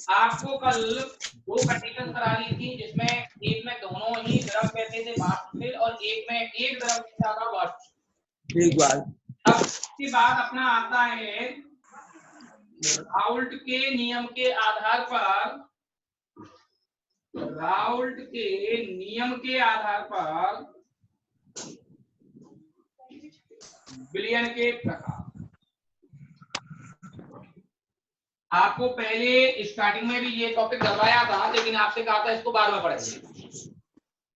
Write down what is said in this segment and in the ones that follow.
आपको कल दो कंडीशन करा ली थी, जिसमें एक में दोनों ही द्रव कहते थे वाष्प थे और एक में एक द्रव कहता था वाष्प। ठीक बात। अब इसके बाद अपना आता है राउल्ट के नियम के आधार पर, राउल्ट के नियम के आधार पर विलयन के प्रकार। आपको पहले स्टार्टिंग में भी ये टॉपिक करवाया था, लेकिन आपसे कहा था इसको बाद में पढ़ेंगे।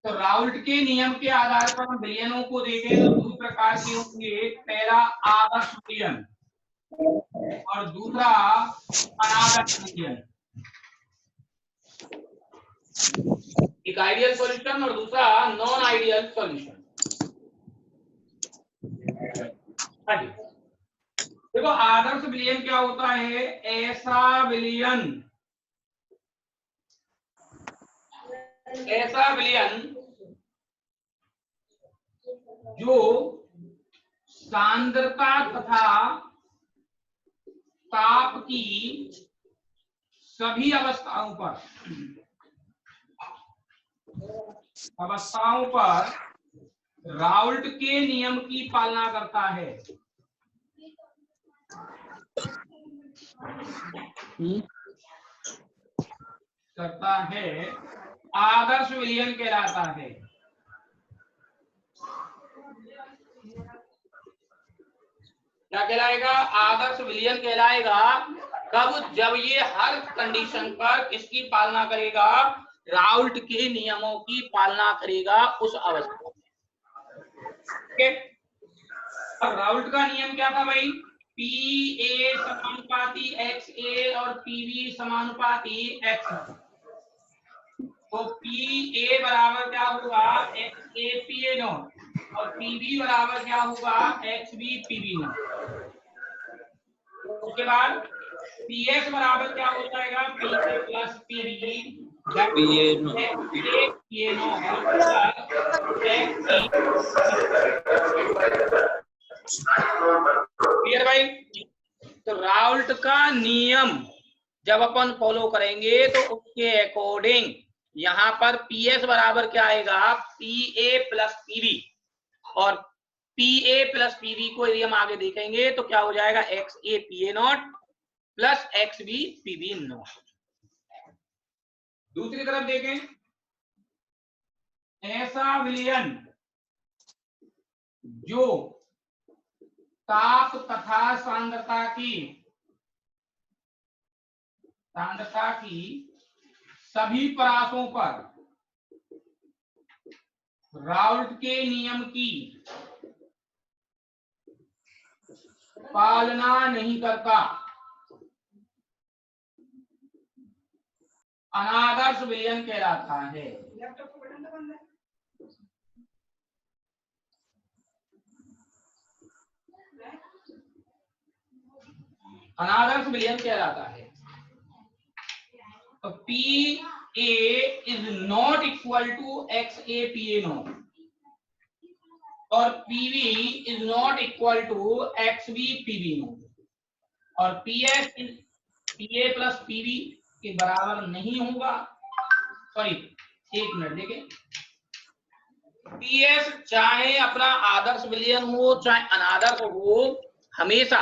तो राउल्ट के नियम के आधार पर हम विलयनों को देखें तो दो प्रकार के होंगे, पहला आदर्श विलयन और दूसरा अनादर्श विलयन। एक आइडियल सॉल्यूशन और दूसरा नॉन आइडियल सॉल्यूशन। देखो आदर्श विलयन क्या होता है, ऐसा विलयन जो सांद्रता तथा ताप की सभी अवस्थाओं पर राउल्ट के नियम की पालना करता है। आदर्श विलयन कहलाता है। क्या कहलाएगा? आदर्श विलयन कहलाएगा। कब? जब ये हर कंडीशन पर किसकी पालना करेगा? राउल्ट के नियमों की पालना करेगा उस अवस्था में। अब राउल्ट का नियम क्या था भाई? पी ए समानुपाती एक्स ए और पीवी समानुपाती एक्स। तो पी ए बराबर क्या होगा? X A P A naught और पीवी बराबर क्या होगा? X B PV naught. उसके बाद पी एस बराबर क्या हो जाएगा? P A plus PV clear भाई? तो राउल्ट का नियम जब अपन फॉलो करेंगे तो उसके अकॉर्डिंग यहाँ पर पी एस बराबर क्या आएगा? पी ए प्लस पीवी और पी ए प्लस पीवी को यदि हम आगे देखेंगे तो क्या हो जाएगा? X A P A naught plus X B PV naught. दूसरी तरफ देखें, ऐसा विलयन जो ताप तथा सांद्रता की सभी परासों पर राउल्ट के नियम की पालना नहीं करता, अनादर्श विलयन कहलाता है। अनादर्श विलयन कहलाता है। तो P A is not equal to X A P A naught और PV is not equal to X B PV naught और P S P A plus PV के बराबर नहीं होगा। सॉरी, एक मिनट देखें। पी एस चाहे अपना आदर्श विलयन हो चाहे अनादर्श हो, हमेशा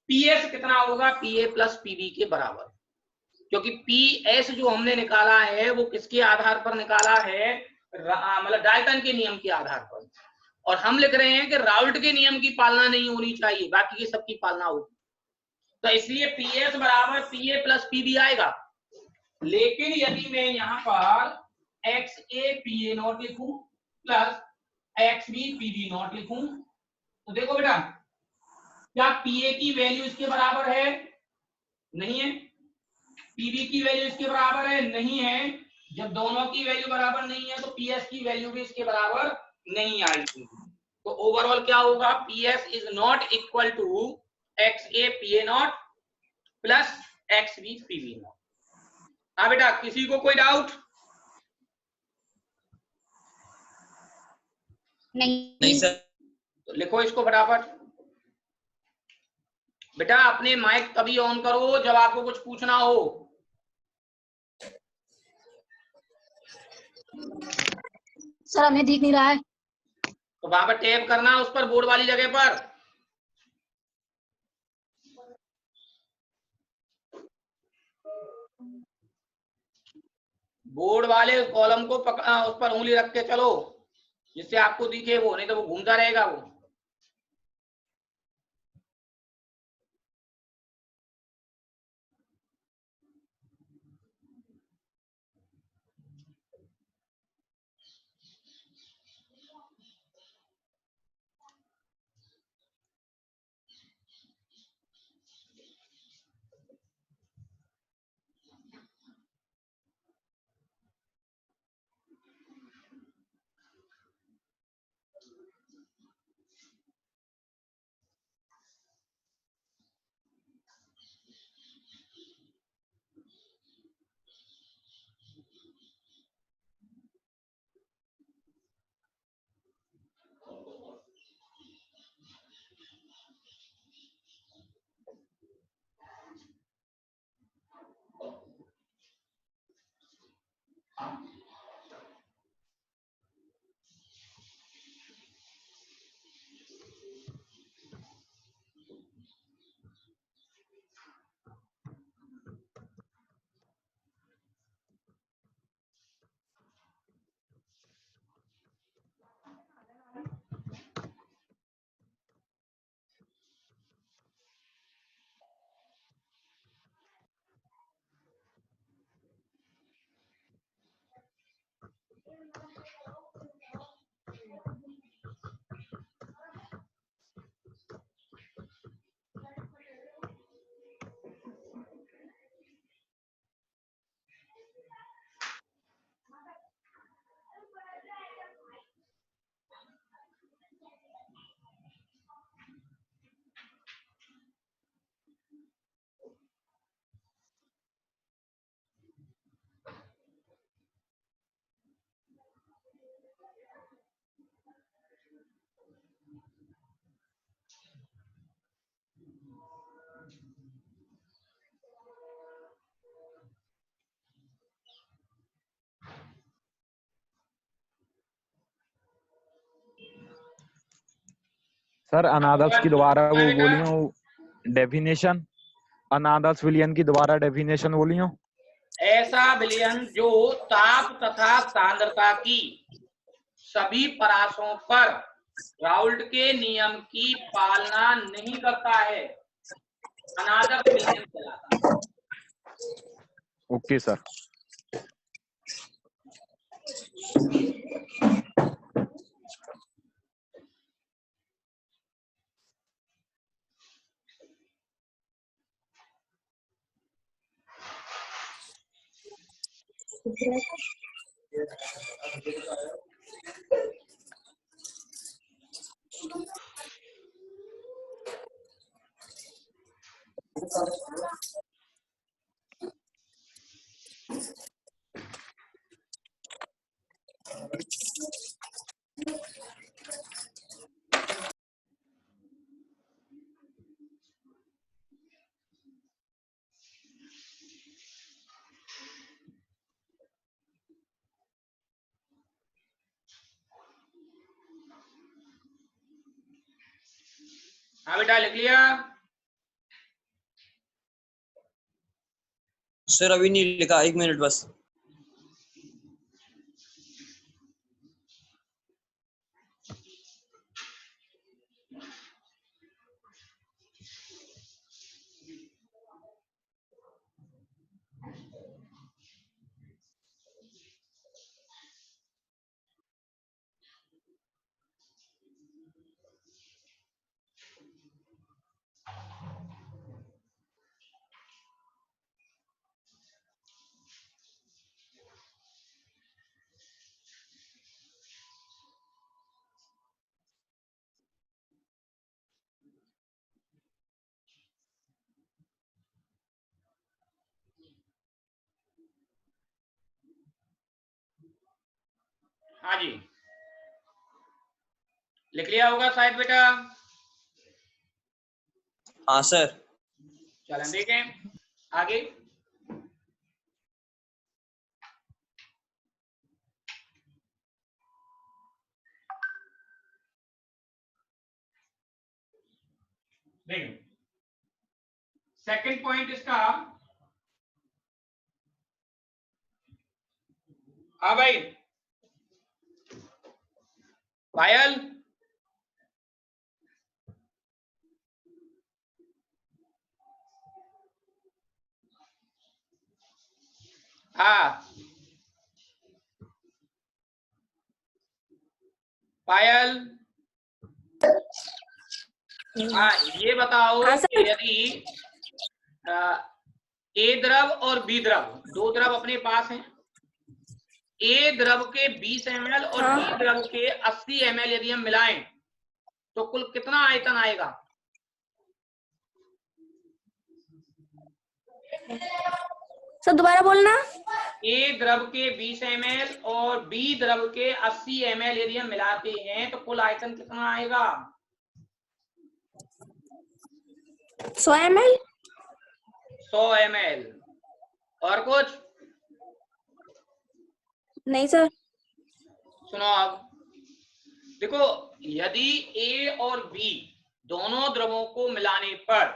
पी एस कितना होगा? पी ए प्लस पीवी के बराबर। क्योंकि पी एस जो हमने निकाला है वो किसके आधार पर निकाला है? मतलब डाल्टन के नियम के आधार पर। और हम लिख रहे हैं कि राउल्ट के नियम की पालना नहीं होनी चाहिए, बाकी की सबकी पालना होगी। तो इसलिए पी एस बराबर पी ए प्लस पीवी आएगा। लेकिन यदि मैं यहाँ पर X A P A naught लिखूं plus X B PV naught लिखूं तो देखो बेटा, क्या पी ए की वैल्यू इसके बराबर है? नहीं है। पीवी की वैल्यू इसके बराबर है? नहीं है। जब दोनों की वैल्यू बराबर नहीं है तो पी एस की वैल्यू भी इसके बराबर नहीं आएगी। तो ओवरऑल क्या होगा? P S is not equal to X A P A naught plus X B PV naught. हाँ बेटा, किसी को कोई डाउट? नहीं सर। तो लिखो इसको फटाफट। बेटा अपने माइक तभी ऑन करो जब आपको कुछ पूछना हो। सर हमें दिख नहीं रहा है। तो वहां पर टैप करना उस पर, बोर्ड वाली जगह पर। बोर्ड वाले कॉलम को पकड़ा, उस पर उंगली रख के चलो जिससे आपको दिखे वो, नहीं तो वो घूमता रहेगा वो। सर अनादर्श की दोबारा वो बोलियो डेफिनेशन, अनादर्श विलयन की दोबारा डेफिनेशन बोलियो। ऐसा विलयन जो ताप तथा सांद्रता की सभी परासों पर राउल्ट के नियम की पालना नहीं करता है, अनादर्श विलयन कहलाता है। Okay sir. हाँ बेटा लिख लिया? सर अभी नहीं लिखा, 1 मिनट बस। हाँ जी लिख लिया होगा शायद बेटा। हाँ सर। चलें देखें आगे। देखो सेकंड पॉइंट इसका, हाँ भाई पायल, हाँ पायल, हाँ ये बताओ हाँ कि सर। यदि ए द्रव और बी द्रव, दो द्रव अपने पास हैं, ए द्रव के 20 ml और हाँ। बी द्रव के 80 ml यदि हम मिलाएं तो कुल कितना आयतन आएगा? सर दोबारा बोलना। ए द्रव के 20 ml और बी द्रव के 80 ml यदि हम मिलाते हैं तो कुल आयतन कितना आएगा? 100 ml। 100 ml। और कुछ? नहीं सर। सुनो अब देखो, यदि ए और बी दोनों द्रवों को मिलाने पर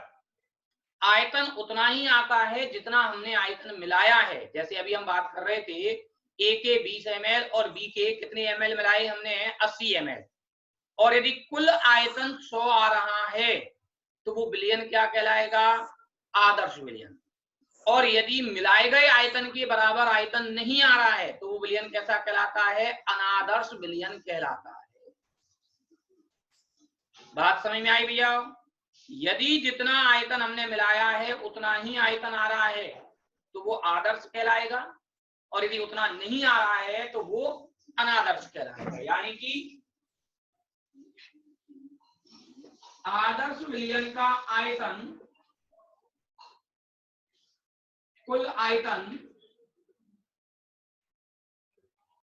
आयतन उतना ही आता है जितना हमने आयतन मिलाया है, जैसे अभी हम बात कर रहे थे ए के 20 ml और बी के कितने ml मिलाए हमने? 80 ml। और यदि कुल आयतन 100 आ रहा है तो वो विलयन क्या कहलाएगा? आदर्श विलयन। और यदि मिलाए गए आयतन के बराबर आयतन नहीं आ रहा है तो वो विलयन कैसा कहलाता है? अनादर्श विलयन कहलाता है। बात समझ में आई भैया? यदि जितना आयतन हमने मिलाया है उतना ही आयतन आ रहा है तो वो आदर्श कहलाएगा, और यदि उतना नहीं आ रहा है तो वो अनादर्श कहलाएगा। यानी कि आदर्श विलयन का आयतन कुल आयतन